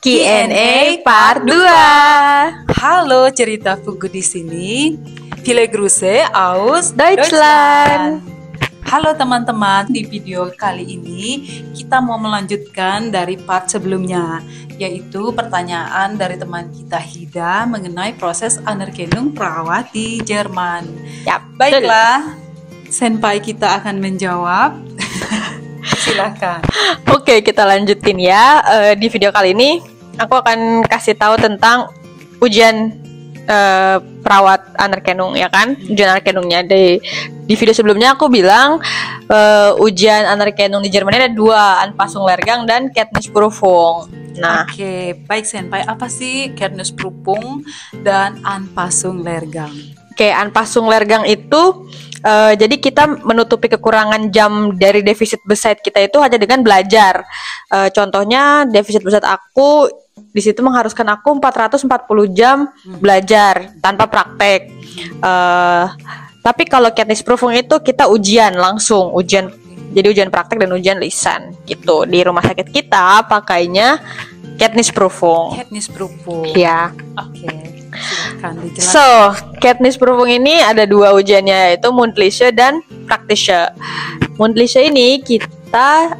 Q&A Part 2. Halo, cerita Fugu di sini. Viele Grüße aus Deutschland. Halo teman-teman, di video kali ini kita mau melanjutkan dari part sebelumnya, yaitu pertanyaan dari teman kita Hida mengenai proses Anerkennung perawat di Jerman. Yap, Baiklah, senpai kita akan menjawab. Silakan. Oke, kita lanjutin ya. Di video kali ini aku akan kasih tahu tentang ujian perawat Anerkennung, ya kan? Ujian Anerkennungnya di video sebelumnya aku bilang ujian Anerkennung di Jerman ada dua, Anpassungslehrgang dan Kenntnisprüfung. Nah, Oke, baik senpai, apa sih Kenntnisprüfung dan Anpassungslehrgang? Oke, Anpassungslehrgang itu jadi kita menutupi kekurangan jam dari defisit beside kita itu hanya dengan belajar. Contohnya defisit beside aku di situ mengharuskan aku 440 jam belajar tanpa praktek. Tapi kalau Kenntnisprüfung itu kita ujian langsung, jadi ujian praktek dan ujian lisan gitu. Di rumah sakit kita pakainya Kenntnisprüfung. Kenntnisprüfung. Ya. Oke, silakan dijelaskan. So, Kenntnisprüfung ini ada dua ujiannya, yaitu Mündliche dan Praktische. Mündliche ini kita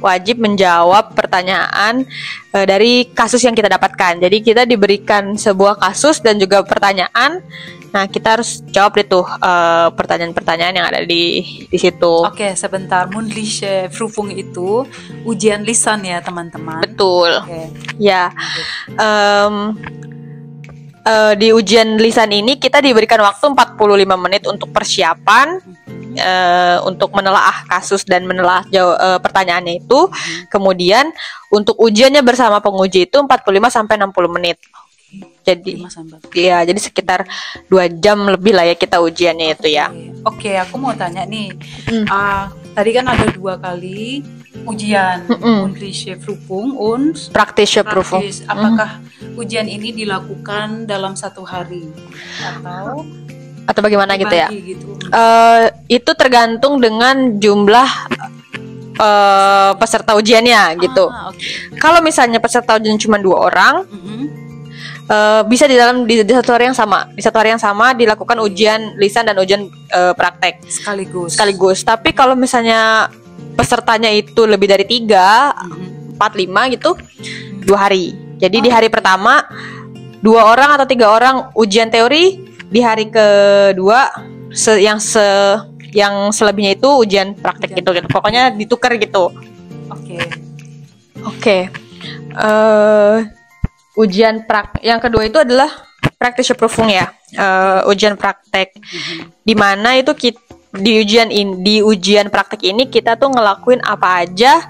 wajib menjawab pertanyaan dari kasus yang kita dapatkan. Jadi kita diberikan sebuah kasus dan juga pertanyaan. Nah, kita harus jawab itu pertanyaan-pertanyaan yang ada di situ. Oke, sebentar. Mündliche Prüfung itu ujian lisan ya, teman-teman. Betul. Oke. Ya. Di ujian lisan ini kita diberikan waktu 45 menit untuk persiapan, untuk menelaah kasus dan menelaah pertanyaannya itu. Kemudian untuk ujiannya bersama penguji itu 45 sampai 60 menit. Jadi ya, jadi sekitar 2 jam lebih lah ya kita ujiannya itu ya. Oke, aku mau tanya nih. Tadi kan ada 2 kali ujian, Mündliche Prüfung und Praktische Prüfung. Apakah ujian ini dilakukan dalam 1 hari atau bagaimana gitu ya? Gitu? Itu tergantung dengan jumlah peserta ujiannya gitu. Okay. Kalau misalnya peserta ujian cuma 2 orang, bisa di satu hari yang sama. Di satu hari yang sama dilakukan ujian lisan dan ujian praktek sekaligus. Tapi kalau misalnya pesertanya itu lebih dari 3, 4, 5 gitu, 2 hari. Jadi di hari pertama 2 orang atau 3 orang ujian teori, di hari kedua yang selebihnya itu ujian praktek gitu. Pokoknya ditukar gitu. Oke. Ujian yang kedua itu adalah Praktische Prüfung ya, ujian praktek. Di mana itu di ujian praktek ini kita tuh ngelakuin apa aja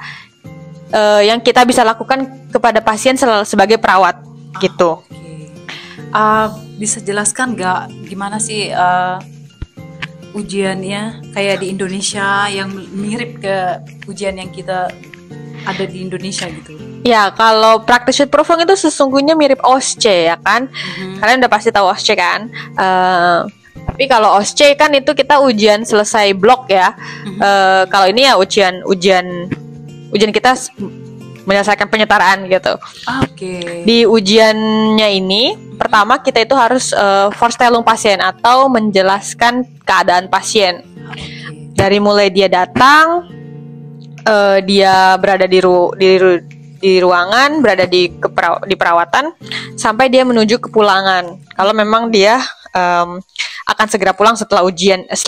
yang kita bisa lakukan kepada pasien sebagai perawat gitu. Bisa jelaskan nggak gimana sih ujiannya kayak di Indonesia yang mirip ke ujian yang kita ada di Indonesia gitu? Ya, kalau Praktische Prüfung itu sesungguhnya mirip OSCE ya kan? Kalian udah pasti tahu OSCE kan? Tapi kalau OSCE kan itu kita ujian selesai blok ya. Kalau ini ya ujian kita menyelesaikan penyetaraan gitu. Di ujiannya ini pertama kita itu harus Vorstellung pasien atau menjelaskan keadaan pasien. Dari mulai dia datang, dia berada di ruangan, berada di perawatan, sampai dia menuju kepulangan. Kalau memang dia akan segera pulang setelah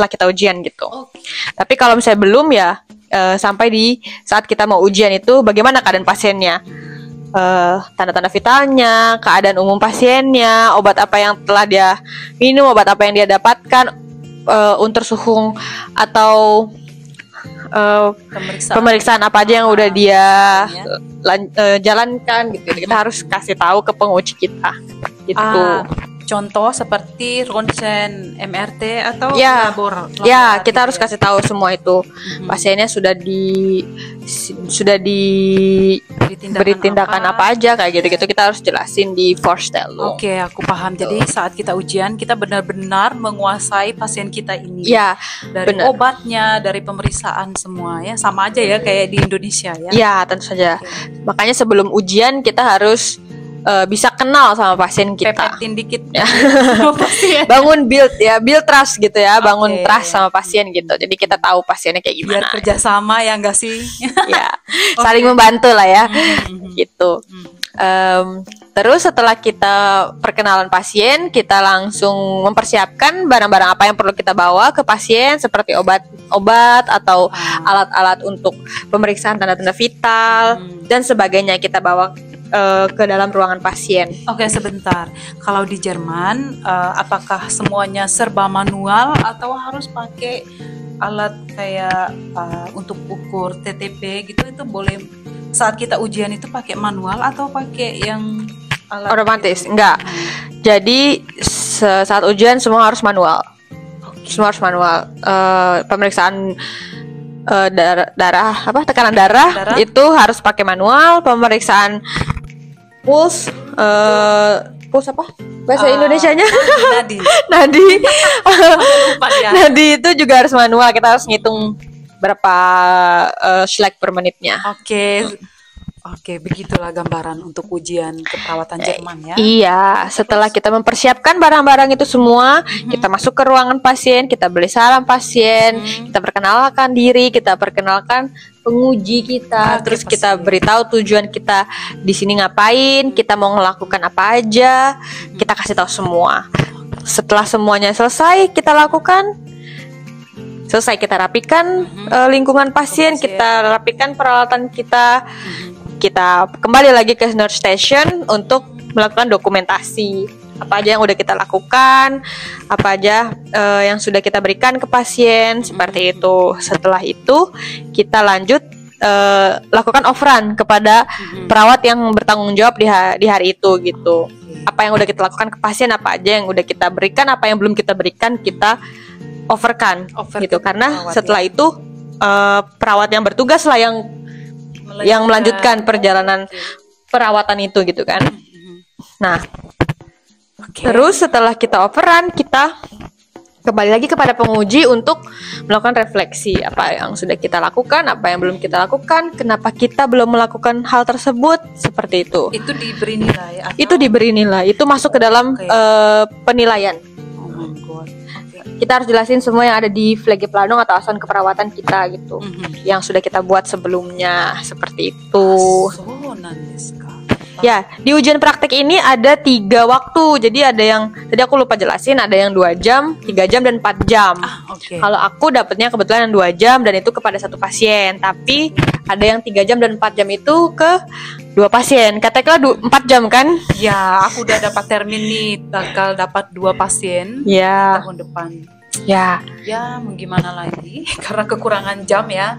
kita ujian gitu. Tapi kalau misalnya belum ya, sampai di saat kita mau ujian itu bagaimana keadaan pasiennya, tanda-tanda vitalnya, keadaan umum pasiennya, obat apa yang telah dia minum, obat apa yang dia dapatkan, ultrasuhung atau pemeriksaan apa aja yang udah dia jalankan gitu. Kita harus kasih tahu ke penguji kita gitu. contoh seperti ronsen, MRT atau Ya, ya, kita harus gitu ya. kasih tahu semua itu. Pasiennya sudah beri tindakan apa aja kayak gitu-gitu, kita harus jelasin di Vorstellung. Oke, aku paham. Jadi saat kita ujian kita benar-benar menguasai pasien kita ini. Ya, Dari benar. obatnya, dari pemeriksaan semua ya, sama aja ya kayak di Indonesia ya. Ya, tentu saja. Makanya sebelum ujian kita harus bisa kenal sama pasien kita. Pepetin dikit. Ya. sama pasien. Bangun build trust gitu ya, bangun Oke. trust sama pasien gitu. Jadi kita tahu pasiennya kayak Biar gimana. kerjasama ya enggak sih? Ya, saling membantu lah ya, gitu. Terus setelah kita perkenalan pasien, kita langsung mempersiapkan barang-barang apa yang perlu kita bawa ke pasien, seperti obat atau alat-alat untuk pemeriksaan tanda-tanda vital dan sebagainya, kita bawa ke dalam ruangan pasien. Oke, sebentar. Kalau di Jerman, apakah semuanya serba manual atau harus pakai alat kayak untuk ukur TTP gitu? Itu boleh saat kita ujian itu pakai manual atau pakai yang alat Otomatis, gitu? enggak. Jadi saat ujian semua harus manual. Semua harus manual. Pemeriksaan darah tekanan darah itu harus pakai manual. Pemeriksaan pulse apa bahasa Indonesianya? Nadi. Nadi. Lupa ya. Nadi itu juga harus manual. Kita harus ngitung berapa Schlag per menitnya. Oke, begitulah gambaran untuk ujian keperawatan Jerman ya. Iya, setelah kita mempersiapkan barang-barang itu semua, kita masuk ke ruangan pasien, kita beli salam pasien, kita perkenalkan diri, kita perkenalkan penguji kita, terus kita beritahu tujuan kita di sini ngapain, kita mau melakukan apa aja, kita kasih tahu semua. Setelah semuanya selesai, kita lakukan. Selesai kita rapikan lingkungan pasien, kita rapikan peralatan kita. Kita kembali lagi ke nurse station untuk melakukan dokumentasi apa aja yang udah kita lakukan, apa aja yang sudah kita berikan ke pasien, seperti itu. Setelah itu kita lanjut lakukan offeran kepada perawat yang bertanggung jawab di hari itu gitu. Apa yang udah kita lakukan ke pasien, apa aja yang udah kita berikan, apa yang belum kita berikan, kita offer gitu. Karena setelah itu perawat yang bertugas lah yang melanjutkan perjalanan perawatan itu gitu kan. Nah, terus setelah kita offeran, kita kembali lagi kepada penguji untuk melakukan refleksi apa yang sudah kita lakukan, apa yang belum kita lakukan, kenapa kita belum melakukan hal tersebut, seperti itu. Itu diberi nilai atau? Itu diberi nilai, itu masuk ke dalam penilaian. Oh my God. Kita harus jelasin semua yang ada di Pflegeplanung atau asuhan keperawatan kita gitu, yang sudah kita buat sebelumnya, seperti itu. Ya, di ujian praktek ini ada 3 waktu. Jadi ada yang tadi aku lupa jelasin, ada yang 2 jam, 3 jam dan 4 jam. Kalau aku dapatnya kebetulan yang 2 jam dan itu kepada 1 pasien. Tapi ada yang 3 jam dan 4 jam itu ke 2 pasien. Katakanlah 4 jam kan? Ya, aku udah dapat termin nih, bakal dapat 2 pasien tahun depan. Ya, mau gimana lagi? Karena kekurangan jam ya.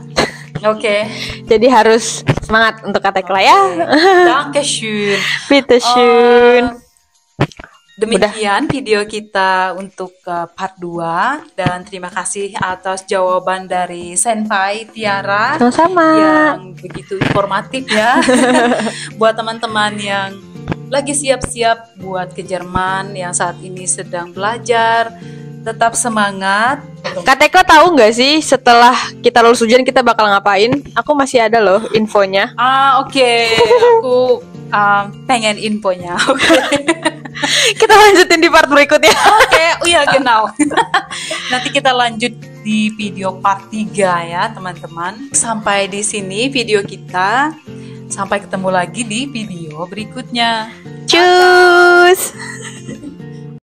Oke. Jadi harus semangat untuk Katekla ya. Dankeschön. Bitteschön. Demikian video kita untuk part 2 dan terima kasih atas jawaban dari Senpai Tiara. Sama-sama. Yang begitu informatif ya. Buat teman-teman yang lagi siap-siap buat ke Jerman, yang saat ini sedang belajar, tetap semangat. Katekla tahu nggak sih setelah kita lulus ujian kita bakal ngapain? Aku masih ada loh infonya. Oke. Aku pengen infonya. Oke. Kita lanjutin di part berikutnya. Oke, iya genau. Nanti kita lanjut di video part 3 ya, teman-teman. Sampai di sini video kita. Sampai ketemu lagi di video berikutnya. Cus.